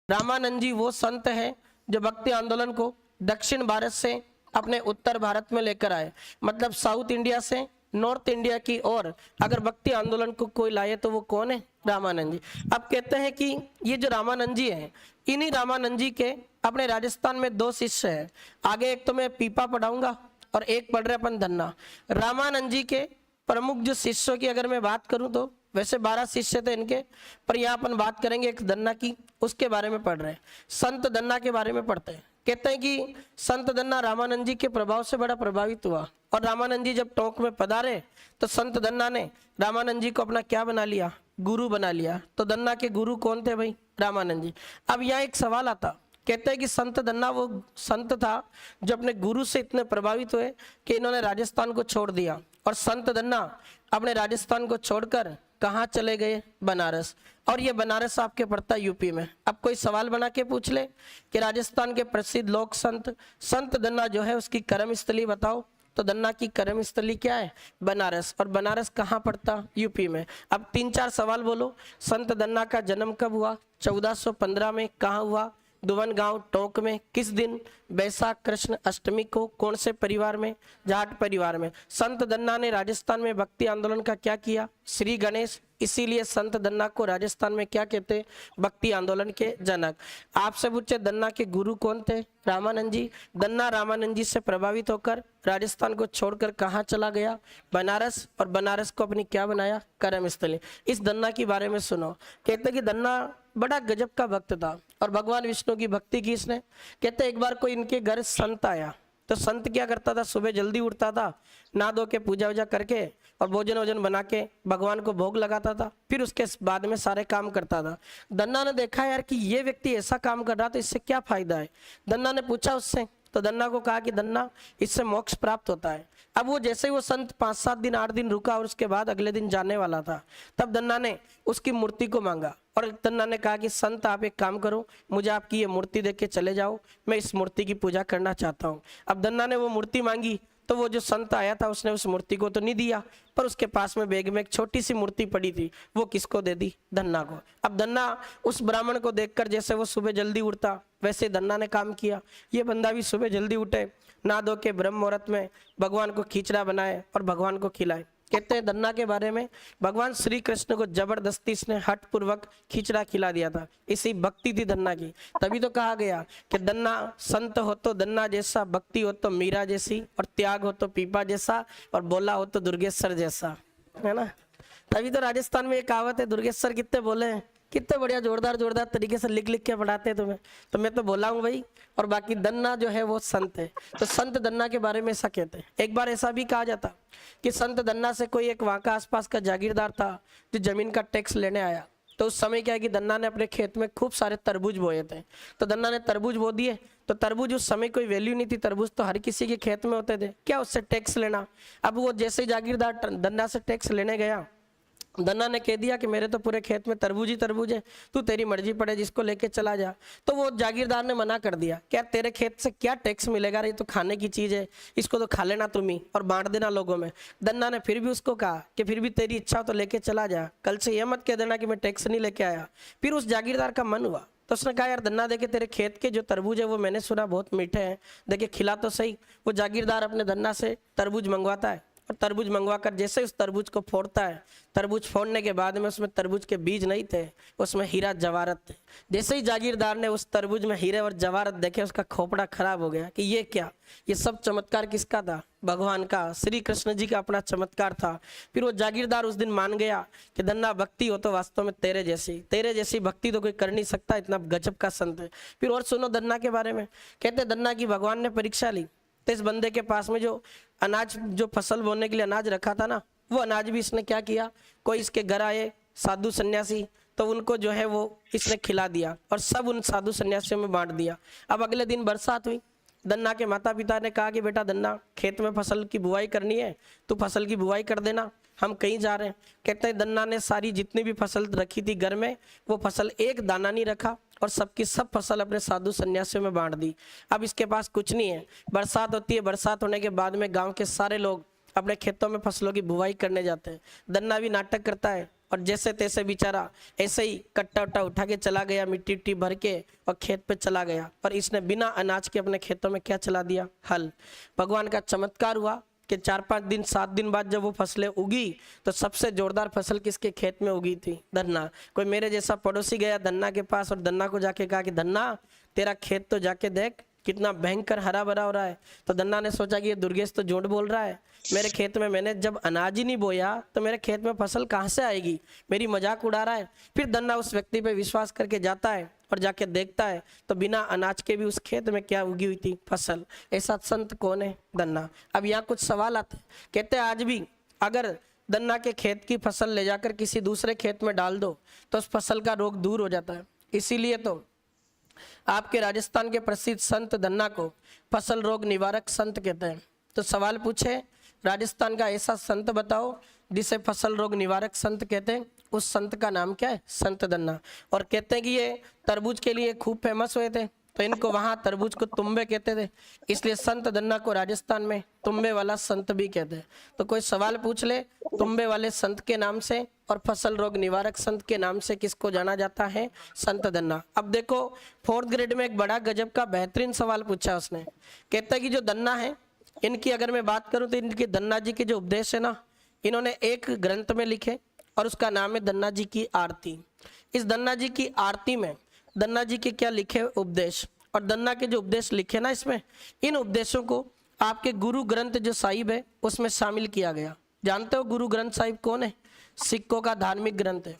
रामानंद जी वो संत हैं जो भक्ति आंदोलन को दक्षिण भारत से अपने उत्तर भारत में लेकर आए, मतलब साउथ इंडिया से नॉर्थ इंडिया की ओर अगर भक्ति आंदोलन को कोई लाए तो वो कौन है? रामानंद जी। अब कहते हैं कि ये जो रामानंद जी हैं, इन्हीं रामानंद जी के अपने राजस्थान में दो शिष्य हैं। आगे एक तो मैं पीपा पढ़ाऊंगा और एक पढ़ रहे अपन धन्ना। रामानंद जी के प्रमुख जो शिष्यों की अगर मैं बात करूं तो वैसे 12 शिष्य थे इनके, पर यहाँ अपन बात करेंगे एक धन्ना की, उसके बारे में पढ़ रहे हैं। संत धन्ना के बारे में पढ़ते हैं। कहते हैं कि संत धन्ना रामानंद जी के प्रभाव से बड़ा प्रभावित हुआ और रामानंद जी जब टोंक में पधारे तो संत धन्ना ने रामानंद जी को अपना क्या बना लिया? गुरु बना लिया। तो धन्ना के गुरु कौन थे भाई? रामानंद जी। अब यहाँ एक सवाल आता, कहते हैं कि संत धन्ना वो संत था जो अपने गुरु से इतने प्रभावित हुए कि इन्होंने राजस्थान को छोड़ दिया और संत धन्ना अपने राजस्थान को छोड़कर कहाँ चले गए? बनारस। और ये बनारस आपके पड़ता है यूपी में। अब कोई सवाल बना के पूछ ले कि राजस्थान के प्रसिद्ध लोक संत संत धन्ना जो है उसकी कर्म स्थली बताओ, तो धन्ना की कर्म स्थली क्या है? बनारस। और बनारस कहाँ पड़ता? यूपी में। अब 3-4 सवाल बोलो। संत धन्ना का जन्म कब हुआ? 1415 में। कहाँ हुआ? दुवन गांव टोंक में। किस दिन? बैसाख कृष्ण अष्टमी को। कौन से परिवार में? जाट परिवार में। संत धन्ना ने राजस्थान में भक्ति आंदोलन का क्या किया? श्री गणेश। इसीलिए संत धन्ना को राजस्थान में क्या कहते हैं? भक्ति आंदोलन के जनक। आपसे पूछे धन्ना के गुरु कौन थे? रामानंद जी। धन्ना रामानंद जी से प्रभावित होकर राजस्थान को छोड़कर कहाँ चला गया? बनारस। और बनारस को अपनी क्या बनाया? कर्म स्थली। इस धन्ना के बारे में सुनो। कहते कि धन्ना बड़ा गजब का भक्त था और भगवान विष्णु की भक्ति की इसने। कहते एक बार कोई इनके घर संत आया तो संत क्या करता था? सुबह जल्दी उठता था, नहा धो के पूजा वूजा करके और भोजन वोजन बना के भगवान को भोग लगाता था, फिर उसके बाद में सारे काम करता था। धन्ना ने देखा यार कि ये व्यक्ति ऐसा काम कर रहा तो इससे क्या फायदा है? धन्ना ने पूछा उससे, तो धन्ना को कहा कि धन्ना इससे मोक्ष प्राप्त होता है। अब वो जैसे ही वो संत 5-7 दिन 8 दिन रुका और उसके बाद अगले दिन जाने वाला था, तब धन्ना ने उसकी मूर्ति को मांगा और धन्ना ने कहा कि संत आप एक काम करो, मुझे आपकी ये मूर्ति देख के चले जाओ, मैं इस मूर्ति की पूजा करना चाहता हूँ। अब धन्ना ने वो मूर्ति मांगी तो वो जो संत आया था उसने उस मूर्ति को तो नहीं दिया, पर उसके पास में बैग में एक छोटी सी मूर्ति पड़ी थी, वो किसको दे दी? धन्ना को। अब धन्ना उस ब्राह्मण को देखकर जैसे वो सुबह जल्दी उठता वैसे धन्ना ने काम किया। ये बंदा भी सुबह जल्दी उठे, नहा धो के ब्रह्म मुहूर्त में भगवान को खिचड़ा बनाए और भगवान को खिलाए। कहते हैं धन्ना के बारे में भगवान श्री कृष्ण को जबरदस्ती इसने हठ पूर्वक खिचड़ा खिला दिया था। इसी भक्ति थी धन्ना की। तभी तो कहा गया कि धन्ना संत हो तो धन्ना जैसा, भक्ति हो तो मीरा जैसी, और त्याग हो तो पीपा जैसा, और बोला हो तो दुर्गेश्वर जैसा, है ना। तभी तो राजस्थान में एक कहावत है, दुर्गेश्वर कितने बोले हैं, कितने बढ़िया जोरदार जोरदार तरीके से लिख लिख के पढ़ाते हैं तुम्हें। तो मैं तो बोला हूँ भाई, और बाकी धन्ना जो है वो संत है। तो संत धन्ना के बारे में ऐसा कहते हैं। एक बार ऐसा भी कहा जाता कि संत धन्ना से कोई एक वहाँ का आसपास का जागीरदार था जो जमीन का टैक्स लेने आया। तो उस समय क्या है कि धन्ना ने अपने खेत में खूब सारे तरबूज बोए थे। तो धन्ना ने तरबूज बो दिए। तो तरबूज उस समय कोई वैल्यू नहीं थी, तरबूज तो हर किसी के खेत में होते थे, क्या उससे टैक्स लेना। अब वो जैसे जागीरदार धन्ना से टैक्स लेने गया, धन्ना ने कह दिया कि मेरे तो पूरे खेत में तरबूज ही तरबूज है, तू तेरी मर्जी पड़े जिसको लेके चला जा। तो वो जागीरदार ने मना कर दिया, क्या तेरे खेत से क्या टैक्स मिलेगा, ये तो खाने की चीज है, इसको तो खा लेना तुम ही और बांट देना लोगों में। धन्ना ने फिर भी उसको कहा कि फिर भी तेरी इच्छा तो लेके चला जा, कल से ये मत कह देना कि मैं टैक्स नहीं लेके आया। फिर उस जागीरदार का मन हुआ तो उसने कहा यार धन्ना देखे तेरे खेत के जो तरबूज है वो मैंने सुना बहुत मीठे हैं, देखे खिला तो सही। वो जागीरदार अपने धन्ना से तरबूज मंगवाता है और तरबूज मंगवाकर जैसे उस तरबूज को फोड़ता है, तरबूज फोड़ने के बाद में उसमें तरबूज के बीज नहीं थे, उसमें हीरा जवाहरत थे। जैसे ही जागीरदार ने उस तरबूज में हीरे और जवाहरत देखे, उसका खोपड़ा खराब हो गया कि ये क्या, ये सब चमत्कार किसका था? भगवान का, श्री कृष्ण जी का अपना चमत्कार था। फिर वो जागीरदार उस दिन मान गया कि धन्ना भक्ति हो तो वास्तव में तेरे जैसी भक्ति तो कोई कर नहीं सकता, इतना गजब का संत है। फिर और सुनो धन्ना के बारे में। कहते धन्ना की भगवान ने परीक्षा ली तो इस बंदे के पास में जो अनाज, जो फसल बोने के लिए अनाज रखा था ना, वो अनाज भी इसने क्या किया, कोई इसके घर आए साधु सन्यासी तो उनको जो है वो इसने खिला दिया और सब उन साधु सन्यासियों में बांट दिया। अब अगले दिन बरसात हुई। धन्ना के माता पिता ने कहा कि बेटा धन्ना, खेत में फसल की बुआई करनी है, तो फसल की बुआई कर देना, हम कहीं जा रहे हैं। कहते हैं धन्ना ने सारी जितनी भी फसल रखी थी घर में, वो फसल एक दाना नहीं रखा और सबकी सब फसल अपने साधु सन्यासियों में बांट दी। अब इसके पास कुछ नहीं है, बरसात होती है, बरसात होने के बाद में गांव के सारे लोग अपने खेतों में फसलों की बुवाई करने जाते हैं। धन्ना भी नाटक करता है, और जैसे तैसे बेचारा ऐसे ही कट्टा उट्टा उठा के चला गया, मिट्टी उट्टी भर के और खेत पे चला गया। पर इसने बिना अनाज के अपने खेतों में क्या चला दिया? हल। भगवान का चमत्कार हुआ कि 4-5 दिन 7 दिन बाद जब वो फसलें उगी तो सबसे जोरदार फसल किसके खेत में उगी थी? धन्ना। कोई मेरे जैसा पड़ोसी गया धन्ना के पास और धन्ना को जाके कहा कि धन्ना तेरा खेत तो जाके देख कितना भयंकर हरा भरा हो रहा है। तो धन्ना ने सोचा कि ये दुर्गेश तो झूठ बोल रहा है, मेरे खेत में मैंने जब अनाज ही नहीं बोया तो मेरे खेत में फसल कहाँ से आएगी, मेरी मजाक उड़ा रहा है। फिर धन्ना उस व्यक्ति पे विश्वास करके जाता है और जाके देखता है तो बिना अनाज के भी उस खेत में क्या उगी हुई थी? फसल। ऐसा संत कौन है? धन्ना। अब यहाँ कुछ सवाल आते हैं, कहते हैं आज भी अगर धन्ना के खेत की फसल ले जाकर किसी दूसरे खेत में डाल दो तो उस फसल का रोग दूर हो जाता है। इसीलिए तो आपके राजस्थान के प्रसिद्ध संत धन्ना को फसल रोग निवारक संत कहते हैं। तो सवाल पूछे राजस्थान का ऐसा संत बताओ जिसे फसल रोग निवारक संत कहते हैं, उस संत का नाम क्या है? संत धन्ना। और कहते हैं कि ये तरबूज के लिए खूब फेमस हुए थे तो इनको वहाँ तरबूज को तुम्बे कहते थे, इसलिए संत धन्ना को राजस्थान में तुम्बे वाला संत भी कहते हैं। तो कोई सवाल पूछ ले तुम्बे वाले संत के नाम से और फसल रोग निवारक संत के नाम से किसको जाना जाता है? संत धन्ना। अब देखो 4th ग्रेड में एक बड़ा गजब का बेहतरीन सवाल पूछा उसने। कहता है कि जो धन्ना है इनकी अगर मैं बात करूं तो इनके धन्ना जी के जो उपदेश है ना, इन्होंने एक ग्रंथ में लिखे और उसका नाम है धन्ना जी की आरती। इस धन्ना जी की आरती में धन्ना जी के क्या लिखे उपदेश, और धन्ना के जो उपदेश लिखे ना इसमें, इन उपदेशों को आपके गुरु ग्रंथ जो साहिब है उसमें शामिल किया गया। जानते हो गुरु ग्रंथ साहिब कौन है? सिखों का धार्मिक ग्रंथ है।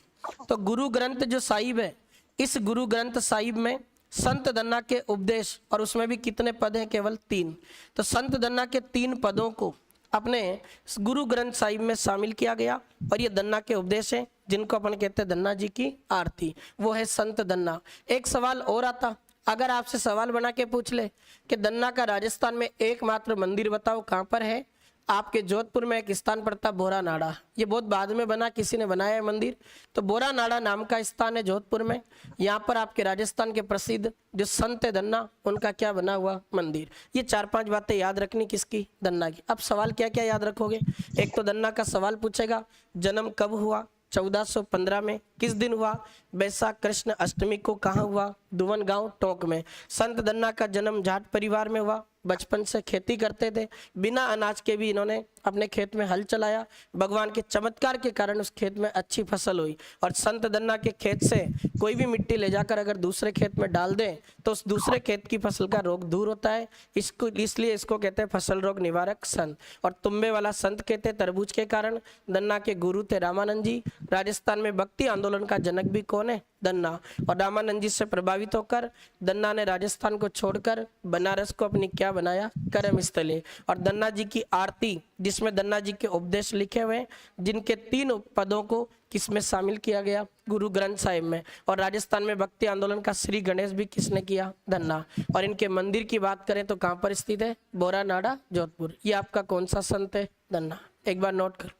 तो गुरु ग्रंथ जो साहिब है, इस गुरु ग्रंथ साहिब में संत धन्ना के उपदेश, और उसमें भी कितने पद हैं? केवल 3। तो संत धन्ना के 3 पदों को अपने गुरु ग्रंथ साहिब में शामिल किया गया और ये धन्ना के उपदेश हैं जिनको अपन कहते हैं धन्ना जी की आरती, वो है संत धन्ना। एक सवाल और आता, अगर आपसे सवाल बना के पूछ ले कि धन्ना का राजस्थान में एकमात्र मंदिर बताओ कहाँ पर है? आपके जोधपुर में एक स्थान पड़ता बोरा नाड़ा, ये बहुत बाद में बना, किसी ने बनाया है मंदिर। तो बोरा नाड़ा नाम का स्थान है जोधपुर में, यहाँ पर आपके राजस्थान के प्रसिद्ध जो संत है धन्ना, उनका क्या बना हुआ मंदिर। ये 4-5 बातें याद रखनी किसकी? धन्ना की। अब सवाल क्या क्या याद रखोगे? एक तो धन्ना का सवाल पूछेगा जन्म कब हुआ? 1415 में। किस दिन हुआ? बैसाख कृष्ण अष्टमी को। कहाँ हुआ? दुवन गांव टोंक में। संत धन्ना का जन्म जाट परिवार में हुआ, बचपन से खेती करते थे, बिना अनाज के भी इन्होंने अपने खेत में हल चलाया, भगवान के चमत्कार के कारण उस खेत में अच्छी फसल हुई। और संत धन्ना के खेत से कोई भी मिट्टी ले जाकर अगर दूसरे खेत में डाल दें तो उस दूसरे खेत की फसल का रोग दूर होता है, इसको इसलिए इसको कहते हैं फसल रोग निवारक संत। और तुम्बे वाला संत कहते हैं तरबूज के कारण। धन्ना के गुरु थे रामानंद जी। राजस्थान में भक्ति आंदोलन का जनक भी कौन है? धन्ना। और रामानंद जी से प्रभावित होकर धन्ना ने राजस्थान को छोड़कर बनारस को अपनी क्या बनाया? कर्म स्थली। और धन्ना जी की आरती जिसमें धन्ना जी के उपदेश लिखे हुए, जिनके 3 पदों को किसमें शामिल किया गया? गुरु ग्रंथ साहिब में। और राजस्थान में भक्ति आंदोलन का श्री गणेश भी किसने किया? धन्ना। और इनके मंदिर की बात करें तो कहाँ पर स्थित है? बोरा नाड़ा जोधपुर। ये आपका कौन सा संत है? धन्ना। एक बार नोट कर,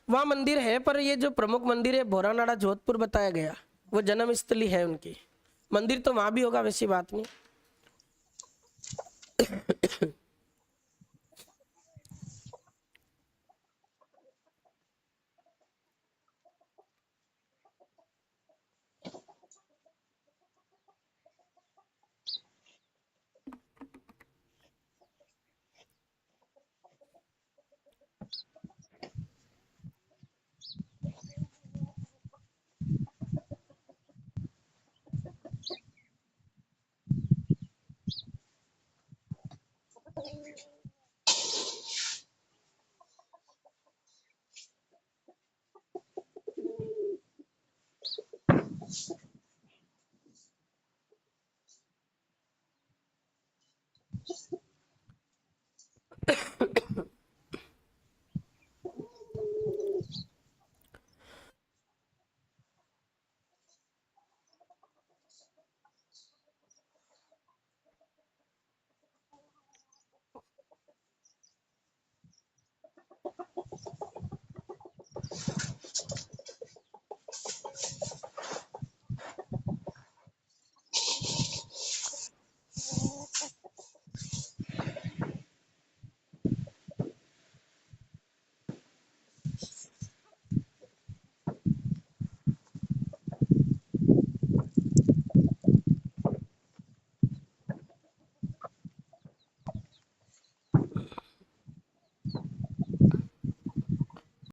वहाँ मंदिर है, पर ये जो प्रमुख मंदिर है बोरानाड़ा जोधपुर बताया गया, वो जन्म स्थली है उनकी। मंदिर तो वहाँ भी होगा, वैसी बात नहीं।